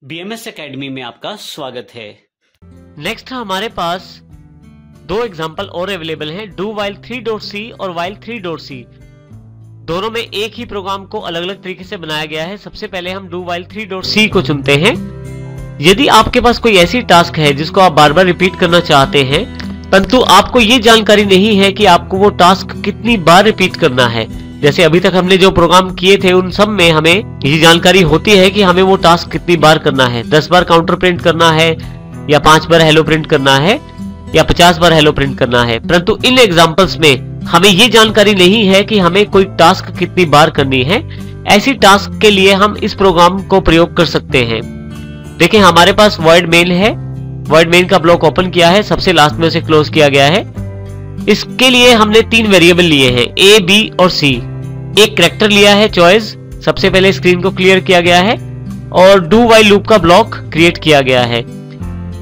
BMS academy में आपका स्वागत है। नेक्स्ट हमारे पास दो एग्जांपल और अवेलेबल हैं, डू वाइल 3.c और वाइल 3.c। दोनों में एक ही प्रोग्राम को अलग अलग तरीके से बनाया गया है। सबसे पहले हम डू वाइल 3.c को चुनते हैं। यदि आपके पास कोई ऐसी टास्क है जिसको आप बार बार रिपीट करना चाहते हैं, परंतु आपको ये जानकारी नहीं है कि आपको वो टास्क कितनी बार रिपीट करना है, जैसे अभी तक हमने जो प्रोग्राम किए थे उन सब में हमें ये जानकारी होती है कि हमें वो टास्क कितनी बार करना है, 10 बार काउंटर प्रिंट करना है या 5 बार हेलो प्रिंट करना है या 50 बार हेलो प्रिंट करना है। परंतु इन एग्जांपल्स में हमें ये जानकारी नहीं है कि हमें कोई टास्क कितनी बार करनी है। ऐसी टास्क के लिए हम इस प्रोग्राम को प्रयोग कर सकते हैं। देखिए हमारे पास वर्ड मेन है, वर्ड मेन का ब्लॉक ओपन किया है, सबसे लास्ट में उसे क्लोज किया गया है। इसके लिए हमने 3 वेरिएबल लिए हैं, A, B और C। एक कैरेक्टर लिया है चॉइस, सबसे पहले स्क्रीन को क्लियर किया गया है और डू वाइल लूप का ब्लॉक क्रिएट किया गया है।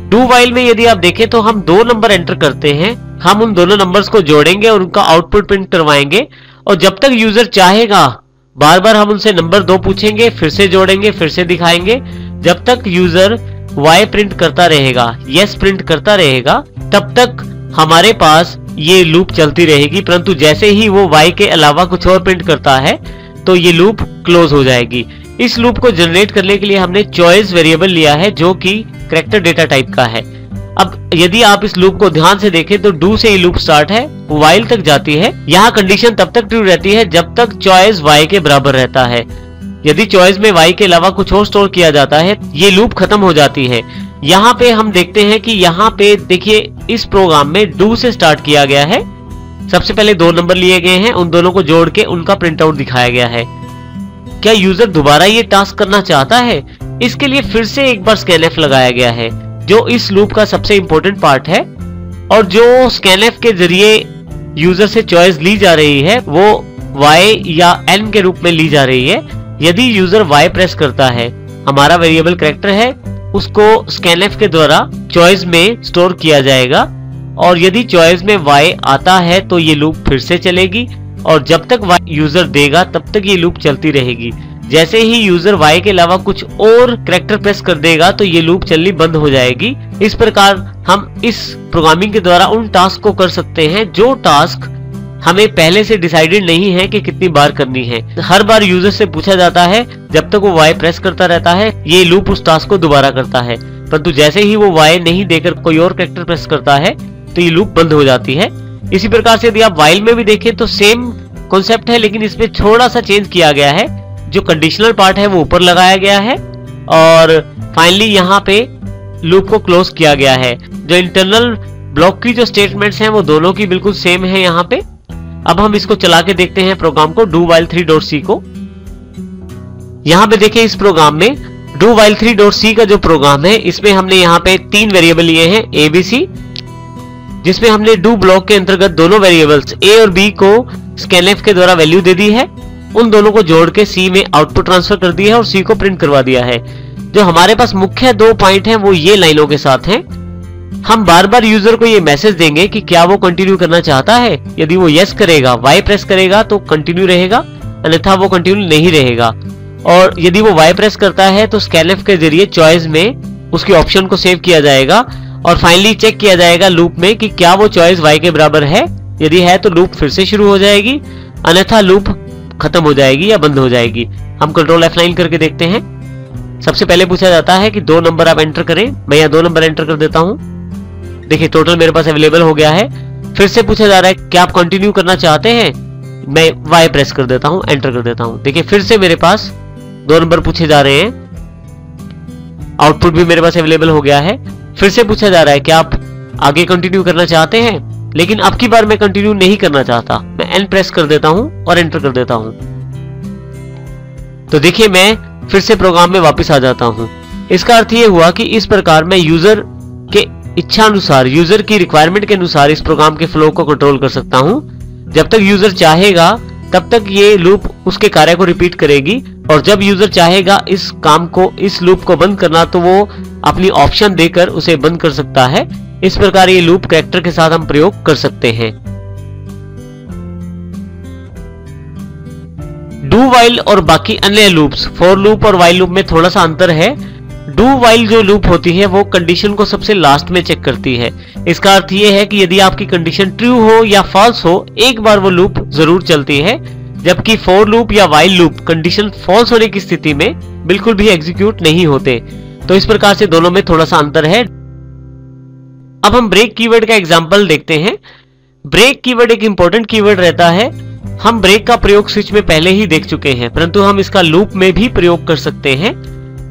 डू वाइल में यदि आप देखें तो हम 2 नंबर एंटर करते हैं, हम उन दोनों नंबर्स को जोड़ेंगे और उनका आउटपुट प्रिंट करवाएंगे और जब तक यूजर चाहेगा बार बार हम उनसे नंबर 2 पूछेंगे, फिर से जोड़ेंगे, फिर से दिखाएंगे। जब तक यूजर Y प्रिंट करता रहेगा, यस प्रिंट करता रहेगा, तब तक हमारे पास ये लूप चलती रहेगी। परंतु जैसे ही वो Y के अलावा कुछ और प्रिंट करता है तो ये लूप क्लोज हो जाएगी। इस लूप को जनरेट करने के लिए हमने चॉइस वेरिएबल लिया है जो कि कैरेक्टर डेटा टाइप का है। अब यदि आप इस लूप को ध्यान से देखें तो डू से ये लूप स्टार्ट है, वाइल तक जाती है। यहाँ कंडीशन तब तक ट्रू रहती है जब तक चॉइस Y के बराबर रहता है। यदि चॉइस में Y के अलावा कुछ और स्टोर किया जाता है ये लूप खत्म हो जाती है। यहाँ पे हम देखते हैं कि यहाँ पे देखिए इस प्रोग्राम में डू से स्टार्ट किया गया है। सबसे पहले 2 नंबर लिए गए हैं, उन दोनों को जोड़ के उनका प्रिंट आउट दिखाया गया है। क्या यूजर दोबारा ये टास्क करना चाहता है? इसके लिए फिर से एक बार स्कैनएफ लगाया गया है जो इस लूप का सबसे इंपॉर्टेंट पार्ट है। और जो स्कैनएफ के जरिए यूजर से चॉइस ली जा रही है वो Y या N के रूप में ली जा रही है। यदि यूजर Y प्रेस करता है, हमारा वेरिएबल कैरेक्टर है, उसको स्कैनएफ के द्वारा चॉइस में स्टोर किया जाएगा और यदि चॉइस में Y आता है तो ये लूप फिर से चलेगी और जब तक Y यूजर देगा तब तक ये लूप चलती रहेगी। जैसे ही यूजर Y के अलावा कुछ और कैरेक्टर प्रेस कर देगा तो ये लूप चलनी बंद हो जाएगी। इस प्रकार हम इस प्रोग्रामिंग के द्वारा उन टास्क को कर सकते हैं जो टास्क हमें पहले से डिसाइडेड नहीं है कि कितनी बार करनी है। हर बार यूजर से पूछा जाता है, जब तक वो Y प्रेस करता रहता है ये लूप उस टास्क को दोबारा करता है। परंतु जैसे ही वो Y नहीं देकर कोई और कैरेक्टर प्रेस करता है तो ये लूप बंद हो जाती है। इसी प्रकार से यदि आप वाइल में भी देखें तो सेम कॉन्सेप्ट है, लेकिन इसमें थोड़ा सा चेंज किया गया है। जो कंडीशनल पार्ट है वो ऊपर लगाया गया है और फाइनली यहाँ पे लूप को क्लोज किया गया है। जो इंटरनल ब्लॉक की जो स्टेटमेंट्स हैं वो दोनों की बिल्कुल सेम है यहाँ पे। अब हम इसको चला के देखते हैं प्रोग्राम को, डू वाइल 3.c को। यहाँ पे देखिए इस प्रोग्राम में डू वाइल 3.c का जो प्रोग्राम है इसमें हमने यहाँ पे 3 वेरिएबल लिए हैं, A, B, C, जिसमें हमने डू ब्लॉक के अंतर्गत दोनों वेरिएबल्स A और B को स्कैनएफ के द्वारा वैल्यू दे दी है। उन दोनों को जोड़ के C में आउटपुट ट्रांसफर कर दिया है और C को प्रिंट करवा दिया है। जो हमारे पास मुख्य 2 पॉइंट हैं वो ये लाइनों के साथ हैं। हम बार बार यूजर को ये मैसेज देंगे कि क्या वो कंटिन्यू करना चाहता है। यदि वो यस करेगा, Y प्रेस करेगा तो कंटिन्यू रहेगा, अन्यथा वो कंटिन्यू नहीं रहेगा। और यदि वो Y प्रेस करता है तो स्कैनएफ के जरिए चॉइस में उसके ऑप्शन को सेव किया जाएगा और फाइनली चेक किया जाएगा लूप में कि क्या वो चॉइस Y के बराबर है। यदि है तो लूप फिर से शुरू हो जाएगी, अन्यथा लूप खत्म हो जाएगी या बंद हो जाएगी। हम कंट्रोल F9 करके देखते हैं। सबसे पहले पूछा जाता है कि 2 नंबर आप एंटर करें। मैं यहाँ 2 नंबर एंटर कर देता हूँ। देखिए टोटल मेरे पास अवेलेबल हो गया है। फिर से पूछा जा रहा है क्या आप कंटिन्यू करना चाहते हैं। मैं Y प्रेस कर देता हूँ, एंटर कर देता हूँ। देखिए फिर से मेरे पास 2 नंबर पूछे जा रहे हैं। आउटपुट भी मेरे पास अवेलेबल हो गया है। फिर से पूछा जा रहा है क्या आप आगे कंटिन्यू करना चाहते हैं, लेकिन अब की बार मैं कंटिन्यू नहीं करना चाहता। मैं N प्रेस कर देता हूँ और एंटर कर देता हूँ। तो देखिए मैं फिर से प्रोग्राम में वापस आ जाता हूँ। इसका अर्थ ये हुआ कि इस प्रकार मैं यूजर के इच्छा अनुसार, यूजर की रिक्वायरमेंट के अनुसार इस प्रोग्राम के फ्लो को कंट्रोल कर सकता हूं। जब तक यूजर चाहेगा तब तक ये लूप उसके कार्य को रिपीट करेगी और जब यूजर चाहेगा इस काम को, इस लूप को बंद करना तो वो अपनी ऑप्शन देकर उसे बंद कर सकता है। इस प्रकार ये लूप कैरेक्टर के साथ हम प्रयोग कर सकते हैं। डू वाइल और बाकी अन्य लूप्स, फॉर लूप और वाइल लूप में थोड़ा सा अंतर है। डू वाइल जो लूप होती है वो कंडीशन को सबसे लास्ट में चेक करती है। इसका अर्थ ये है कि यदि आपकी कंडीशन ट्रू हो या फॉल्स हो, एक बार वो लूप जरूर चलती है, जबकि फॉर लूप या वाइल लूप कंडीशन फॉल्स होने की स्थिति में बिल्कुल भी एग्जीक्यूट नहीं होते। तो इस प्रकार से दोनों में थोड़ा सा अंतर है। अब हम ब्रेक कीवर्ड का एग्जांपल देखते हैं। ब्रेक कीवर्ड एक इंपॉर्टेंट कीवर्ड रहता है। हम ब्रेक का प्रयोग स्विच में पहले ही देख चुके हैं, परंतु हम इसका लूप में भी प्रयोग कर सकते हैं।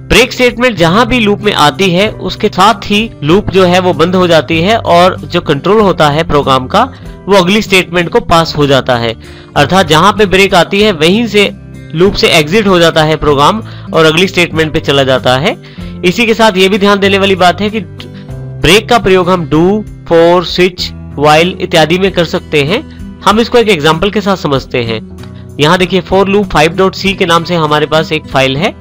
ब्रेक स्टेटमेंट जहां भी लूप में आती है उसके साथ ही लूप जो है वो बंद हो जाती है और जो कंट्रोल होता है प्रोग्राम का वो अगली स्टेटमेंट को पास हो जाता है। अर्थात जहां पे ब्रेक आती है वहीं से लूप से एग्जिट हो जाता है प्रोग्राम और अगली स्टेटमेंट पे चला जाता है। इसी के साथ ये भी ध्यान देने वाली बात है कि ब्रेक का प्रयोग हम डू, फॉर, स्विच, वाइल इत्यादि में कर सकते हैं। हम इसको एक एग्जांपल के साथ समझते हैं। यहाँ देखिए फॉर लूप 5.c के नाम से हमारे पास एक फाइल है।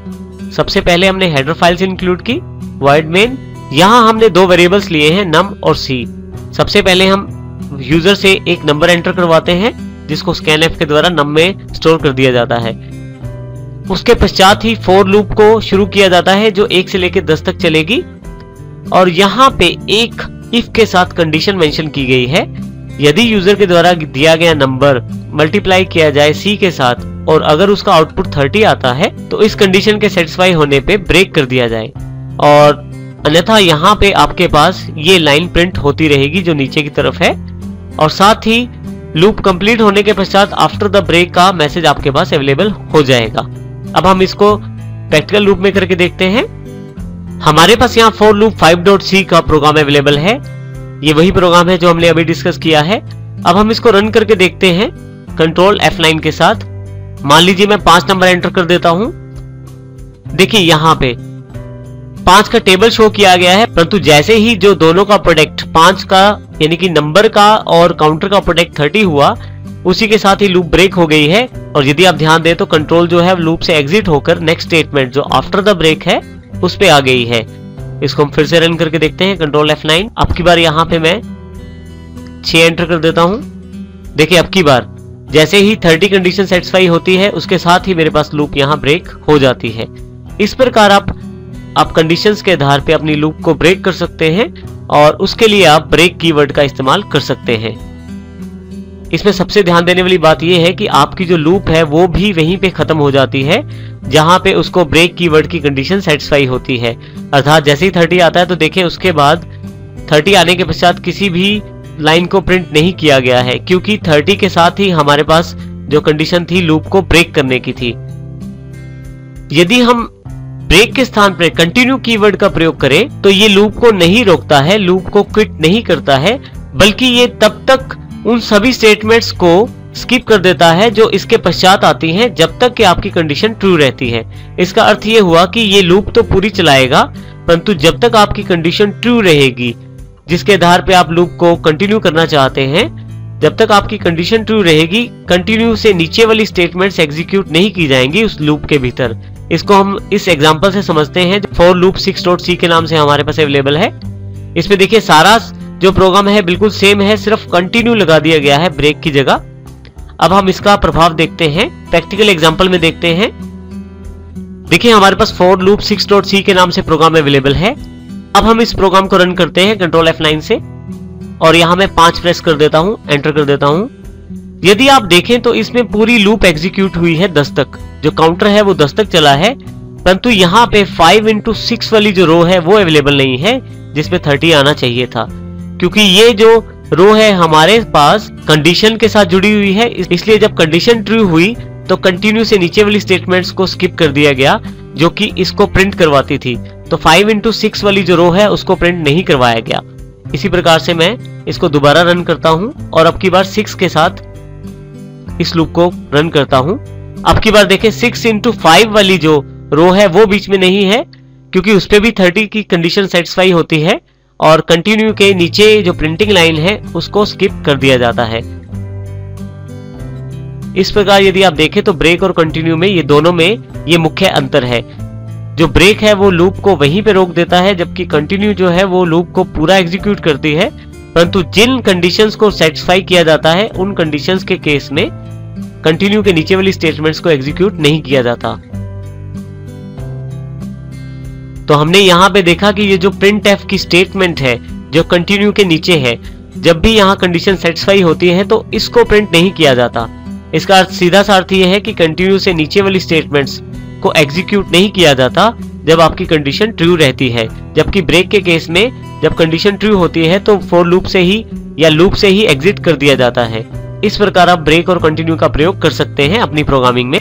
सबसे पहले हमने हेडर फाइल्स इंक्लूड की, void main। यहाँ हमने दो वेरिएबल्स लिए हैं, num और c। सबसे पहले हम यूजर से एक नंबर एंटर करवाते हैं जिसको scanf के द्वारा num में स्टोर कर दिया जाता है। उसके पश्चात ही फॉर लूप को शुरू किया जाता है जो 1 से लेकर 10 तक चलेगी और यहाँ पे एक इफ के साथ कंडीशन मेंशन की गई है। यदि यूजर के द्वारा दिया गया नंबर मल्टीप्लाई किया जाए c के साथ और अगर उसका आउटपुट 30 आता है तो इस कंडीशन के सेटिस्फाई होने पे ब्रेक कर दिया जाए और अन्यथा यहाँ पे आपके पास ये लाइन प्रिंट होती रहेगी जो नीचे की तरफ है और साथ ही लूप कंप्लीट होने के पश्चात आफ्टर द ब्रेक का मैसेज आपके पास अवेलेबल हो जाएगा। अब हम इसको प्रैक्टिकल लूप में करके देखते हैं। हमारे पास यहाँ फॉर लूप 5.c का प्रोग्राम अवेलेबल है। ये वही प्रोग्राम है जो हमने अभी डिस्कस किया है। अब हम इसको रन करके देखते हैं कंट्रोल F9 के साथ। मान लीजिए मैं 5 नंबर एंटर कर देता हूं। देखिए यहाँ पे 5 का टेबल शो किया गया है, परंतु जैसे ही जो दोनों का प्रोडक्ट 5 का यानी कि नंबर का और काउंटर का प्रोडक्ट 30 हुआ, उसी के साथ ही लूप ब्रेक हो गई है। और यदि आप ध्यान दें तो कंट्रोल जो है लूप से एग्जिट होकर नेक्स्ट स्टेटमेंट जो आफ्टर द ब्रेक है उस पे आ गई है। इसको हम फिर से रन करके देखते हैं कंट्रोल F9। अब की बार यहाँ पे मैं 6 एंटर कर देता हूं। देखिए अब की बार जैसे ही 30 कंडीशन सेटिस्फाई होती है उसके साथ ही मेरे पास लूप यहाँ ब्रेक हो जाती है। इस प्रकार आप कंडीशंस के आधार पे अपनी लूप को ब्रेक कर सकते हैं और उसके लिए आप ब्रेक कीवर्ड का इस्तेमाल कर सकते हैं। इसमें सबसे ध्यान देने वाली बात यह है कि आपकी जो लूप है वो भी वहीं पे खत्म हो जाती है जहां पे उसको ब्रेक कीवर्ड की कंडीशन सेटिस्फाई होती है। अर्थात जैसे ही 30 आता है तो देखें उसके बाद 30 आने के पश्चात किसी भी लाइन को प्रिंट नहीं किया गया है क्योंकि 30 के साथ ही हमारे पास जो कंडीशन थी लूप को ब्रेक करने की थी। यदि हम ब्रेक के स्थान पर कंटिन्यू कीवर्ड का प्रयोग करें तो ये लूप को नहीं रोकता है, लूप को क्विट नहीं करता है, बल्कि ये तब तक उन सभी स्टेटमेंट्स को स्किप कर देता है जो इसके पश्चात आती हैं जब तक कि आपकी कंडीशन ट्रू रहती है। इसका अर्थ ये हुआ कि ये लूप तो पूरी चलाएगा, परंतु जब तक आपकी कंडीशन ट्रू रहेगी जिसके आधार पे आप लूप को कंटिन्यू करना चाहते हैं, जब तक आपकी कंडीशन ट्रू रहेगी कंटिन्यू से नीचे वाली स्टेटमेंट्स एग्जीक्यूट नहीं की जाएंगी उस लूप के भीतर। इसको हम इस एग्जांपल से समझते हैं फॉर लूप 6.c के नाम से हमारे पास अवेलेबल है। इसमें देखिए सारा जो प्रोग्राम है बिल्कुल सेम है, सिर्फ कंटिन्यू लगा दिया गया है ब्रेक की जगह। अब हम इसका प्रभाव देखते हैं, प्रैक्टिकल एग्जांपल में देखते हैं। देखिए हमारे पास फॉर लूप 6.c के नाम से प्रोग्राम अवेलेबल है। अब हम इस प्रोग्राम को रन करते हैं कंट्रोल F9 से और यहां मैं 5 प्रेस कर देता हूं, एंटर कर देता हूं। यदि आप देखें तो इसमें पूरी लूप एग्जीक्यूट हुई है 10 तक, जो काउंटर है वो 10 तक चला है, परंतु यहाँ पे 5 into 6 वाली जो रो है वो अवेलेबल नहीं है जिसमें 30 आना चाहिए था, क्योंकि ये जो रो है हमारे पास कंडीशन के साथ जुड़ी हुई है। इसलिए जब कंडीशन ट्रू हुई तो कंटिन्यू से नीचे वाली स्टेटमेंट्स को स्किप कर दिया गया जो कि इसको प्रिंट करवाती थी। तो 5 into 6 वाली जो रो है उसको प्रिंट नहीं करवाया गया। इसी प्रकार से मैं इसको दोबारा रन करता हूं और अब की बार 6 के साथ इस लूप को रन करता हूं। अब की बार देखें 6 into 5 वाली जो रो है वो बीच में नहीं है क्योंकि उस पे भी 30 की कंडीशन सेटिस्फाई होती है और कंटिन्यू के नीचे जो प्रिंटिंग लाइन है उसको स्किप कर दिया जाता है। इस प्रकार यदि आप देखें तो ब्रेक और कंटिन्यू में ये दोनों में ये मुख्य अंतर है। जो ब्रेक है वो लूप को वहीं पे रोक देता है, जबकि कंटिन्यू जो है वो लूप को पूरा एग्जीक्यूट करती है, परंतु जिन कंडीशंस को सेटिस्फाई किया जाता है उन कंडीशंस के केस में कंटिन्यू के नीचे वाली स्टेटमेंट्स को एग्जीक्यूट नहीं किया जाता। तो हमने यहाँ पे देखा कि ये जो printf की स्टेटमेंट है जो कंटिन्यू के नीचे है, जब भी यहाँ कंडीशन सेटिस्फाई होती है तो इसको प्रिंट नहीं किया जाता। इसका सीधा सा अर्थ ये है कि कंटिन्यू से नीचे वाली स्टेटमेंट्स को एग्जीक्यूट नहीं किया जाता जब आपकी कंडीशन ट्रू रहती है, जबकि ब्रेक के केस में जब कंडीशन ट्रू होती है तो फॉर लूप से ही या लूप से ही एग्जिट कर दिया जाता है। इस प्रकार आप ब्रेक और कंटिन्यू का प्रयोग कर सकते हैं अपनी प्रोग्रामिंग में।